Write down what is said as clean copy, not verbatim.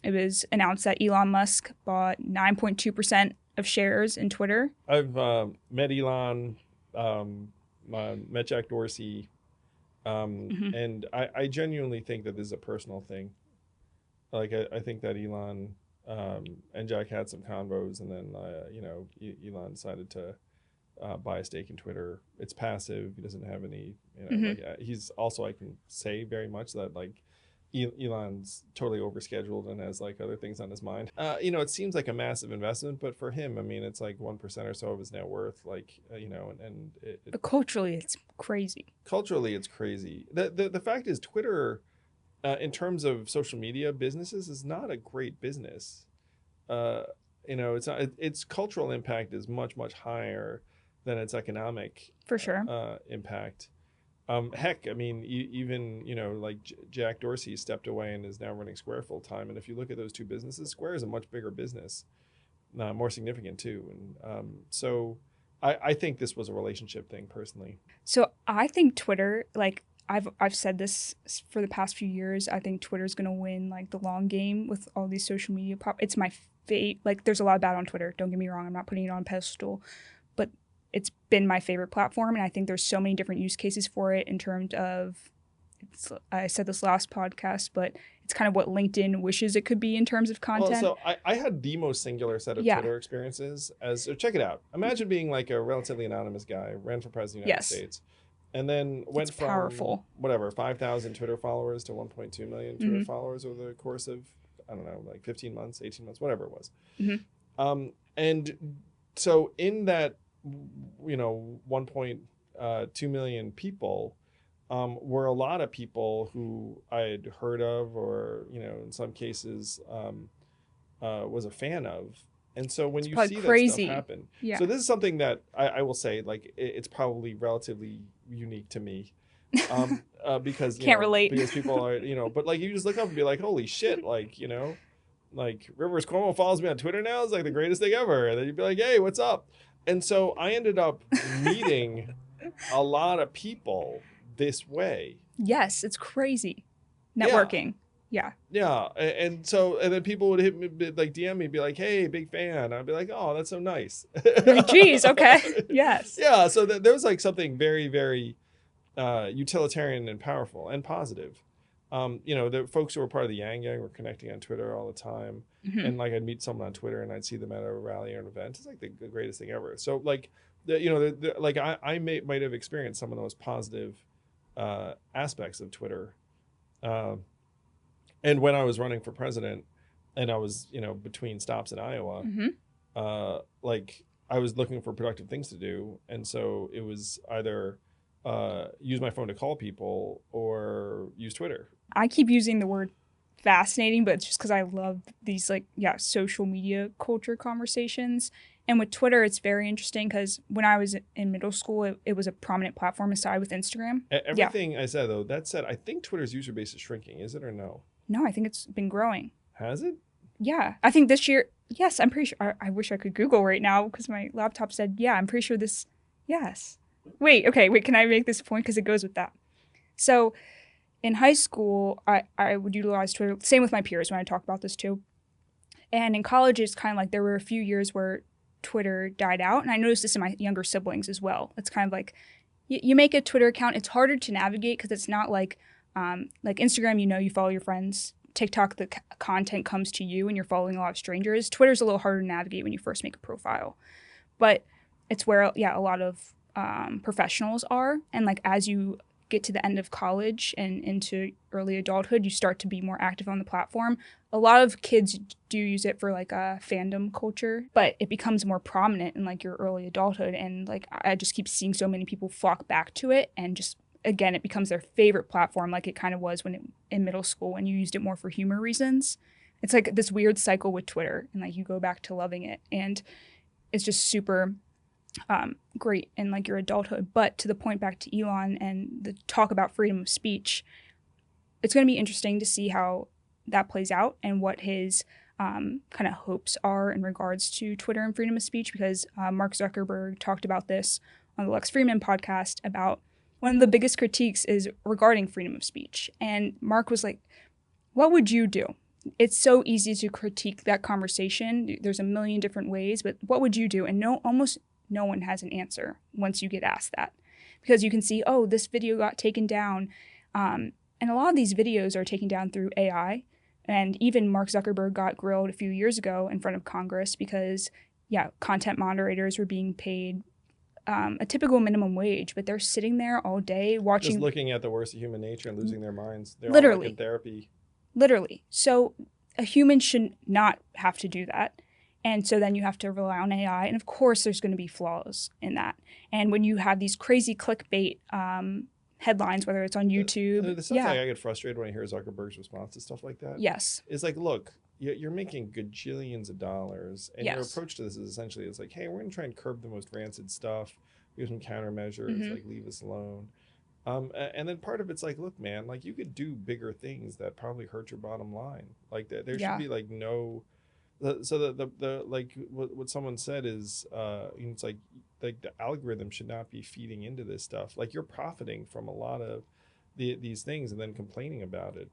It was announced that Elon Musk bought 9.2% of shares in Twitter. I've met Elon, met Jack Dorsey, Hmm. and I genuinely think that this is a personal thing. Like I think that Elon and Jack had some convos, and then Elon decided to buy a stake in Twitter. It's passive. He doesn't have any, Hmm. he's also, I can say very much that like Elon's totally overscheduled and has like other things on his mind. It seems like a massive investment, but for him, I mean, it's like 1% or so of his net worth. Like, But culturally, it's crazy. culturally, it's crazy. The fact is, Twitter, in terms of social media businesses, is not a great business. Uh, it's not, its cultural impact is much higher than its economic For sure. impact. Heck, I mean, even like Jack Dorsey stepped away and is now running Square full time. And if you look at those two businesses, Square is a much bigger business, more significant too. And so I think this was a relationship thing personally. So I think Twitter, like I've said this for the past few years, I think Twitter's gonna win like the long game with all these social media It's my like there's a lot of bad on Twitter. Don't get me wrong, I'm not putting it on a pedestal, but it's been my favorite platform, and I think there's so many different use cases for it in terms of. I said this last podcast, but it's kind of what LinkedIn wishes it could be in terms of Well, content. so I had the most singular set of Yeah. Twitter experiences. So check it out. Imagine being like a relatively anonymous guy, ran for president of the United Yes. States, and then went It's from powerful. whatever 5,000 Twitter followers to 1.2 million Twitter Hmm. followers over the course of, I don't know, like 15 months, 18 months, whatever it was. Hmm. And so in that 1.2 million people, were a lot of people who I had heard of, or in some cases was a fan of. And so when It's you probably see that stuff crazy. happen, Yeah. so this is something that I will say, like, it's probably relatively unique to me, because Can't relate. because people are, but like you just look up and be like, holy shit, like like Rivers Cuomo follows me on Twitter now. It's like the greatest thing ever. And then you'd be like, hey, what's up? And so I ended up meeting a lot of people this way. Yes, it's crazy. Yeah. Networking. Yeah. Yeah. And then people would hit me, like DM me, be like, hey, big fan. I'd be like, oh, that's so nice. Like, geez, okay. Yes. Yeah. So there was like something very, very utilitarian and powerful and positive. The folks who were part of the Yang Gang were connecting on Twitter all the time. Hmm. And like I'd meet someone on Twitter and I'd see them at a rally or an event. It's like the greatest thing ever. So like, like I might have experienced some of the most positive aspects of Twitter. And when I was running for president and I was, between stops in Iowa, Hmm. like I was looking for productive things to do. And so it was either use my phone to call people or use Twitter. I keep using the word fascinating, but it's just because I love these social media culture conversations. And with Twitter, it's very interesting because when I was in middle school, it was a prominent platform aside with Instagram. Everything I said, though, that said, I think Twitter's user base is shrinking. Is it or no? No, I think it's been growing. Has it? Yeah. I think this year, yes, I'm pretty sure. I wish I could Google right now because my laptop said, yeah, I'm pretty sure this, yes. Wait, can I make this point? Because it goes with that. So in high school, I would utilize Twitter. Same with my peers when I talk about this too. And in college, it's kind of like there were a few years where Twitter died out. And I noticed this in my younger siblings as well. It's kind of like you make a Twitter account. It's harder to navigate because it's not like Instagram, you follow your friends. TikTok, the content comes to you and you're following a lot of strangers. Twitter's a little harder to navigate when you first make a profile. But it's where, a lot of professionals are. And like as you get to the end of college and into early adulthood, you start to be more active on the platform. A lot of kids do use it for like a fandom culture, but it becomes more prominent in like your early adulthood. And like I just keep seeing so many people flock back to it, and just again, it becomes their favorite platform, like it kind of was in middle school when you used it more for humor reasons. It's like this weird cycle with Twitter, and like you go back to loving it, and it's just super great in like your adulthood. But to the point back to Elon and the talk about freedom of speech, it's going to be interesting to see how that plays out and what his kind of hopes are in regards to Twitter and freedom of speech, because Mark Zuckerberg talked about this on the Lex Fridman podcast about one of the biggest critiques is regarding freedom of speech. And Mark was like, what would you do? it's so easy to critique that conversation. There's a million different ways, but what would you do? And almost no one has an answer once you get asked that, because you can see, oh, this video got taken down, and a lot of these videos are taken down through AI. And even Mark Zuckerberg got grilled a few years ago in front of Congress because, yeah, content moderators were being paid a typical minimum wage, but they're sitting there all day watching. Just looking at the worst of human nature and losing their minds. They're all Literally. like in therapy. Literally. So a human should not have to do that. And so then you have to rely on AI. And of course, there's going to be flaws in that. And when you have these crazy clickbait headlines, whether it's on YouTube. The stuff like I get frustrated when I hear Zuckerberg's response to stuff like that. Yes. It's like, look, you're making gajillions of dollars. And your approach to this is essentially, it's like, hey, we're going to try and curb the most rancid stuff. Here's some countermeasures, like leave us alone. And then part of it's like, look, man, like you could do bigger things that probably hurt your bottom line. Like there should be like no, so the like what someone said is, it's like the algorithm should not be feeding into this stuff. Like you're profiting from a lot of these things and then complaining about it.